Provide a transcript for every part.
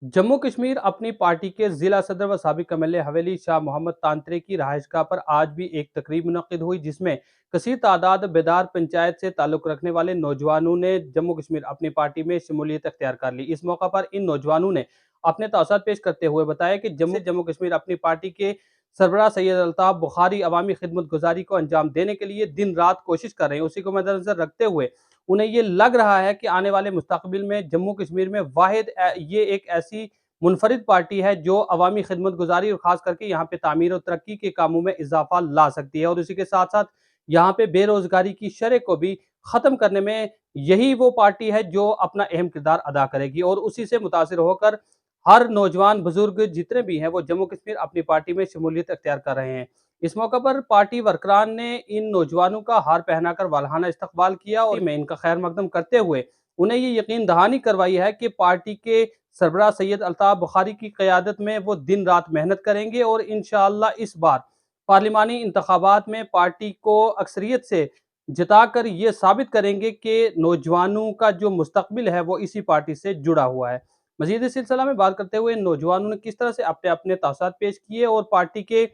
जम्मू कश्मीर अपनी पार्टी के जिला सदर व साबिक एमएलए हवेली शाह मोहम्मद तांत्रे की रहायशगाह पर आज भी एक तकरीब मुनक्किद हुई, जिसमें कसीर तादाद बेदार पंचायत से ताल्लुक रखने वाले नौजवानों ने जम्मू कश्मीर अपनी पार्टी में शमूलियत अख्तियार कर ली। इस मौका पर इन नौजवानों ने अपने तासुरात पेश करते हुए बताया कि जम्मू कश्मीर अपनी पार्टी के सरबराह सैयद अल्ताफ बुखारी अवामी खिदमत गुजारी को अंजाम देने के लिए दिन रात कोशिश कर रहे हैं। उसी को मद्देनजर रखते हुए उन्हें ये लग रहा है कि आने वाले मुस्तकबिल में जम्मू कश्मीर में वाहिद ये एक ऐसी मुनफरिद पार्टी है जो अवामी खिदमत गुजारी और खास करके यहाँ पे तामीर और तरक्की के कामों में इजाफा ला सकती है, और इसी के साथ साथ यहाँ पे बेरोजगारी की शरह को भी खत्म करने में यही वो पार्टी है जो अपना अहम किरदार अदा करेगी। और उसी से मुतासिर होकर हर नौजवान बुजुर्ग जितने भी हैं वो जम्मू कश्मीर अपनी पार्टी में शमूलियत अख्तियार कर रहे हैं। इस मौके पर पार्टी वर्करान ने इन नौजवानों का हार पहनाकर वालहाना इस्तकबाल किया और मैं इनका खैर मकदम करते हुए उन्हें ये यकीन दहानी करवाई है कि पार्टी के सरबराह सैयद अल्ताफ बुखारी की क़यादत में वो दिन रात मेहनत करेंगे और इंशाअल्लाह इस बार पार्लिमानी इंतखाबात में पार्टी को अक्सरियत से जिताकर ये साबित करेंगे कि नौजवानों का जो मुस्तकबिल है वो इसी पार्टी से जुड़ा हुआ है। मजीद इस सिलसिला में बात करते हुए इन नौजवानों ने किस तरह से अपने अपने तासुरात पेश किए और पार्टी के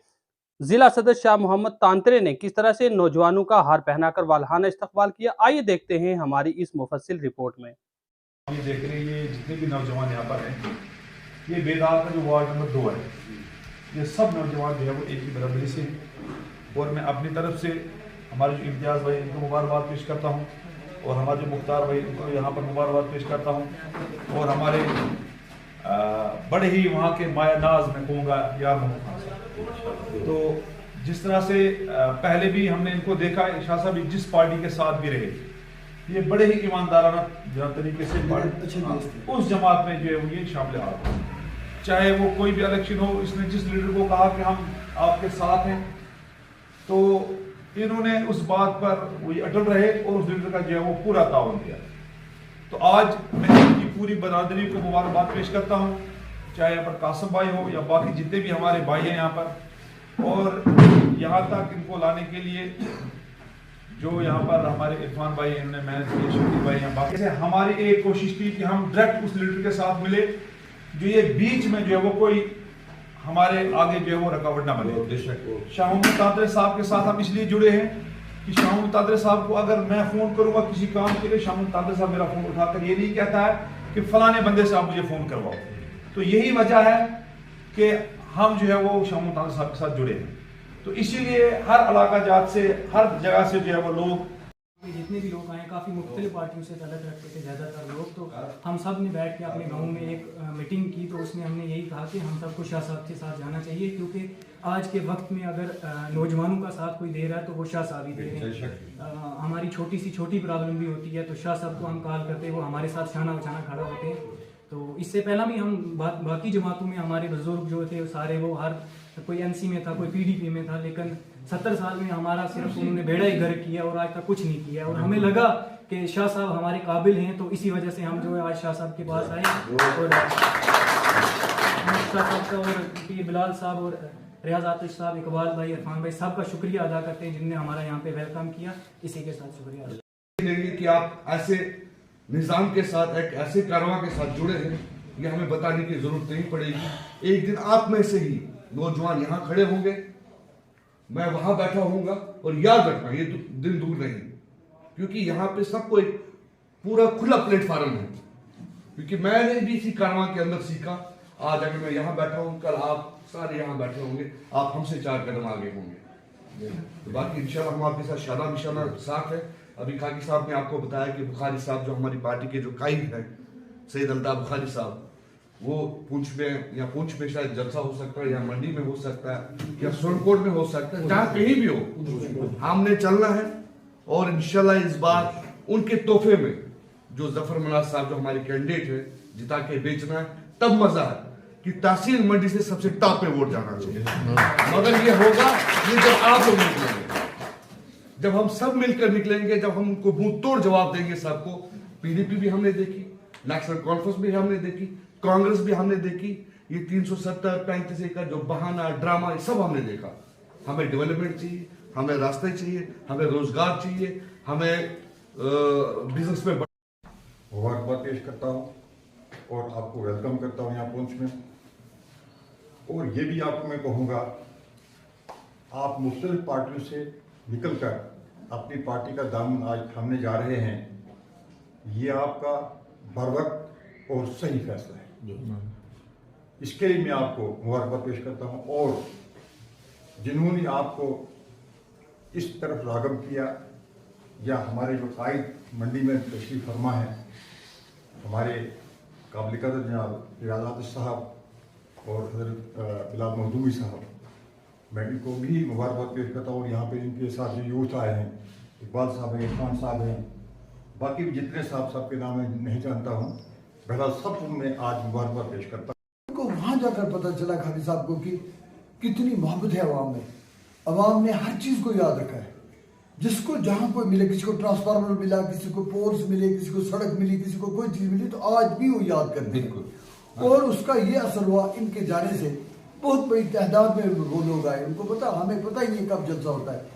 जिला सदर शाह मोहम्मद तांत्रे ने किस तरह से नौजवानों का हार पहनाकर वालहाना इस्तकबाल किया, आइए देखते हैं हमारी इस मुफस्सिल रिपोर्ट में। ये देख रहे हैं, ये जितने भी नौजवान यहाँ पर हैं, ये बेदार का जो वार्ड नंबर 2 है, ये सब नौजवान जो है वो एक ही बराबरी से हैं। और मैं अपनी तरफ से हमारे जो इम्तियाज़ भाई इनको मुबारकबाद पेश करता हूँ, और हमारे जो मुख्तार भाई इनको यहाँ पर मुबारकबाद पेश करता हूँ, और हमारे बड़े ही वहाँ के माया नाज मैं कहूँगा यार मोहम्मद खान साहब। तो जिस तरह से पहले भी हमने इनको देखा, शाह साहब जिस पार्टी के साथ भी रहे, ये बड़े ही ईमानदाराना तरीके से उस जमात में जो है वो ये शामिल हाल, चाहे वो कोई भी इलेक्शन हो, इसने जिस लीडर को कहा कि हम आपके साथ हैं, तो इन्होंने उस बात पर वो अटल रहे और उस लीडर का जो है वो पूरा ताउन दिया। तो आज मैं इनकी पूरी बरादरी को मुबारकबाद पेश करता हूँ, चाहे यहाँ पर कासिम भाई हो या बाकी जितने भी हमारे भाई हैं यहाँ पर, और यहाँ तक इनको लाने के लिए जो यहाँ पर हमारे इरफान भाई इन्होंने मेहनत की, शक्ति भाई हैं, बाकी हमारी एक कोशिश थी कि हम डायरेक्ट उस लीडर के साथ मिले, जो ये बीच में जो है वो कोई हमारे आगे जो है वो रुकावट ना बने। शाह मोहम्मद तांत्रे साहब के साथ हम इसलिए जुड़े हैं कि शाह मोहम्मद तांत्रे साहब को अगर मैं फोन करूंगा किसी काम के लिए, शाह मोहम्मद तांत्रे साहब मेरा फोन उठाकर ये नहीं कहता है कि फलाने बंदे से आप मुझे फोन करवाओ। तो यही वजह है कि हम जो है वो शाह मोहम्मद तांत्रे साहब के साथ जुड़े हैं। तो इसीलिए हर इलाका जात से, हर जगह से जो है वो लोग, जितने भी लोग आए, काफ़ी मुख्तलिफ पार्टियों से तलक रखते थे ज़्यादातर लोग, तो हम सब ने बैठ के अपने गांव में एक मीटिंग की, तो उसमें हमने यही कहा कि हम सबको शाह साहब के साथ जाना चाहिए, क्योंकि आज के वक्त में अगर नौजवानों का साथ कोई दे रहा है तो वो शाह साहब ही दे रहे हैं। हमारी छोटी प्रॉब्लम भी होती है तो शाह साहब को हम कॉल करते हैं, वो हमारे साथ शाना बचाना खड़ा होते हैं। तो इससे पहला भी हम बाकी जमातों में हमारे बुजुर्ग जो थे सारे, वो हर कोई एनसी में था, कोई पीडीपी में था, लेकिन 70 साल में हमारा सिर्फ उन्होंने बेड़ा ही गर्क किया और आज तक कुछ नहीं किया। और हमें लगा कि शाह साहब हमारे काबिल हैं, तो इसी वजह से हम जो है आज शाह साहब के पास आए, और शाह साहब का और पीर बिलाल साहब और रियाज आतिश साहब, इकबाल भाई, इरफान भाई, सबका शुक्रिया अदा करते हैं जिनने हमारा यहाँ पे वेलकम किया। इसी के साथ शुक्रिया कि आप ऐसे निज़ाम के साथ, एक ऐसे कारवां के साथ जुड़े हैं, ये हमें बताने की जरूरत नहीं पड़ेगी। एक दिन आप में से ही नौजवान यहाँ खड़े होंगे, मैं वहां बैठा होऊंगा, और याद रखना ये दिन दूर नहीं, क्योंकि यहाँ पे सबको एक पूरा खुला प्लेटफॉर्म है, क्योंकि मैंने भी इसी कारवां के अंदर सीखा। आज अगर मैं यहाँ बैठा हूँ, कल आप सारे यहाँ बैठे होंगे, आप हमसे 4 कदम आगे होंगे। तो बाकी इंशाल्लाह हम आपके साथ शादा इंशाल्लाह साथ है। अभी खाकी साहब ने आपको बताया कि बुखारी साहब जो हमारी पार्टी के जो कायद हैं, सैयद अल्ताफ बुखारी साहब, वो पुंछ में या पुंछ में शायद जलसा हो सकता है, या मंडी में हो सकता है, या सुरनकोट में हो सकता है, जहाँ कहीं भी हो, हमने चलना है। और इंशाल्लाह इस बार उनके तोहफे में जो जफर मनाज साहब जो हमारे कैंडिडेट है, जिता के बेचना है, तब मजा है कि तहसील मंडी से सबसे टॉप पे वोट जाना चाहिए। मगर ये होगा ये जब आप लोग निकलेंगे, जब हम सब मिलकर निकलेंगे, जब हम उनको मुंह तोड़ जवाब देंगे सबको। पीडीपी भी हमने देखी, नेशनल कॉन्फ्रेंस भी हमने देखी, कांग्रेस भी हमने देखी, ये 370-35 का जो बहाना ड्रामा, सब हमने देखा। हमें डेवलपमेंट चाहिए, हमें रास्ते चाहिए, हमें रोजगार चाहिए, हमें बिजनेस में मुबारकबाद पेश करता हूँ और आपको वेलकम करता हूँ यहाँ पहुँच में। और ये भी आपको मैं कहूँगा, आप मुख्तलिफ पार्टियों से निकलकर अपनी पार्टी का दामन आज थामने जा रहे हैं, ये आपका बरवक्त और सही फैसला है। इसके लिए मैं आपको मुबारकबाद पेश करता हूँ। और जिन्होंने आपको इस तरफ राग़िब किया, या हमारे जो कायद मंडी में तशरीफ़ फरमा है, हमारे काबिल कदर जनाब इरादात साहब और हज़रत बिलाल मखदूमी साहब, मैं इनको भी मुबारकबाद पेश करता हूँ। और यहाँ पे इनके साथ जो यूथ आए हैं, इकबाल साहब हैं, इरफान साहब हैं, बाकी भी जितने साहब के नाम मैं नहीं जानता हूँ, बहरहाल सब मैं आज मुबारकबाद पेश करता हूँ। उनको वहाँ जाकर पता चला खादी साहब को कि कितनी मोहब्बत है अवाम में। अवाम ने हर चीज़ को याद रखा है, जिसको जहाँ कोई मिले, किसी को ट्रांसफार्मर मिला, किसी को पोल्स मिले, किसी को सड़क मिली, किसी को कोई चीज़ मिली, तो आज भी वो याद करते हैं। और उसका ये असर हुआ, इनके जाने से बहुत बड़ी तादाद में वो लोग आए। उनको पता, हमें पता ही नहीं कब जलसा होता है।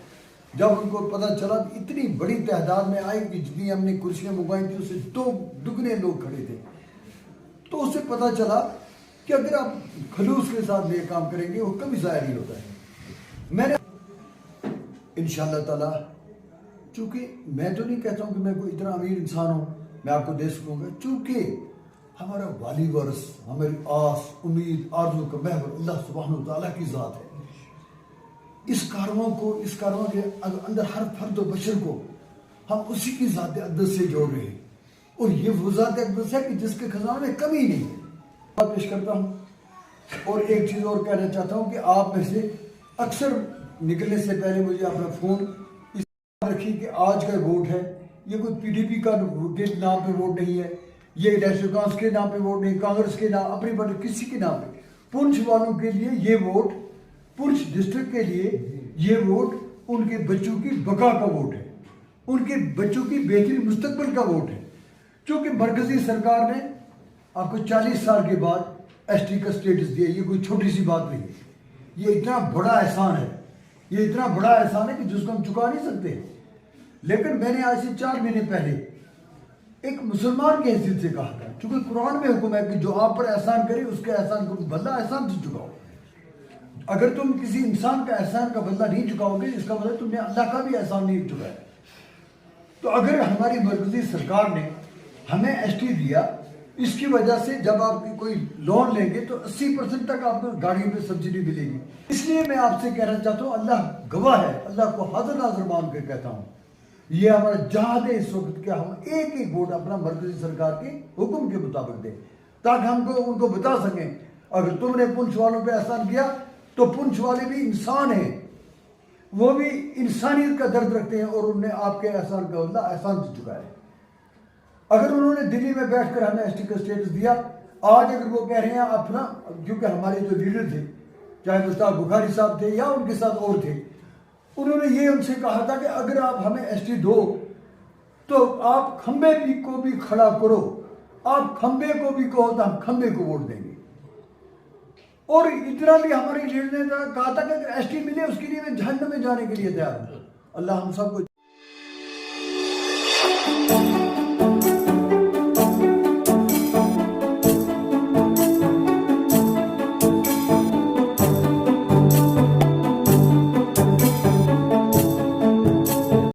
जब उनको पता चला, इतनी बड़ी तादाद में आए कि जितनी हमने कुर्सियाँ मंगवाई थी उससे 2 दुगने लोग खड़े थे। तो उससे पता चला कि अगर आप खलूस के साथ ये काम करेंगे वो कभी ज़ाया नहीं होता है। मैंने इंशाअल्लाह ताला, चूँकि मैं तो नहीं कहता हूँ कि मैं कोई इतना अमीर इंसान हूँ मैं आपको दे सकूँगा, चूँकि हमारा वाली वारस, हमारी आस, उम्मीद, आरज़ू का महवर अल्लाह सुब्हानहू व तआला की ज़ात है। इस कारवां के अंदर हर फर्द व बशर को हम उसी की ज़ात अक़दस से जोड़ रहे हैं। और ये वो ज़ात अक़दस है कि जिसके खजाने में कमी नहीं है। बात पेश करता हूँ। और एक चीज़ और कहना चाहता हूँ कि आप में से अक्सर निकलने से पहले मुझे अपना फ़ोन इस रखिए कि आज का वोट है, ये कोई PDP का के नाम पे वोट नहीं है, ये नेशनल कांग्रेस के नाम पे वोट नहीं, कांग्रेस के नाम, अपनी पार्टी किसी के नाम पे। पुंछ वालों के लिए ये वोट, पुंछ डिस्ट्रिक्ट के लिए ये वोट उनके बच्चों की बका का वोट है, उनके बच्चों की बेहतरी मुस्तकबिल का वोट है। क्योंकि मरकजी सरकार ने आपको 40 साल के बाद ST का स्टेटस दिया, ये कोई छोटी सी बात नहीं है। ये इतना बड़ा एहसान है, ये इतना बड़ा एहसान है कि जिसको हम चुका नहीं सकते। लेकिन मैंने आज से 4 महीने पहले एक मुसलमान की हैसियत से कहा था, चूंकि कुरान में हुक्म है कि जो आप पर एहसान करे उसके एहसान को बदला एहसान से चुकाओ। अगर तुम किसी इंसान का एहसान का बदला नहीं चुकाओगे, इसका मतलब तुमने अल्लाह का भी एहसान नहीं चुकाया। तो अगर हमारी मरकजी सरकार ने हमें ST दिया, इसकी वजह से जब आप कोई लोन लेंगे तो 80% तक आपको गाड़ियों में सब्सिडी मिलेगी। इसलिए मैं आपसे कहना चाहता हूँ, अल्लाह गवाह है, अल्लाह को हाज़िर नाज़िर मान कर कहता हूँ, ये हमारा जहाद है इस वक्त कि हम एक एक वोट अपना मरकजी सरकार के हुक्म के मुताबिक दें, ताकि हमको उनको बता सकें अगर तुमने पुंछ वालों पर एहसान किया तो पुंछ वाले भी इंसान हैं, वो भी इंसानियत का दर्द रखते हैं और उन्होंने आपके एहसान का बदला एहसान से चुकाया है। अगर उन्होंने दिल्ली में बैठकर हमें ST का स्टेटस दिया, आज अगर वो कह रहे हैं अपना, क्योंकि हमारे जो लीडर थे, चाहे मुश्ताक बुखारी साहब थे या उनके साथ और थे, उन्होंने ये हमसे कहा था कि अगर आप हमें ST दो तो आप खंबे को भी खड़ा करो, आप खंबे को भी कहो तो हम खंबे को वोट देंगे। और इतना भी हमारे लीडर ने कहा था कि अगर ST मिले उसके लिए मैं जहन्नम में जाने के लिए तैयार हूँ। अल्लाह हम सबको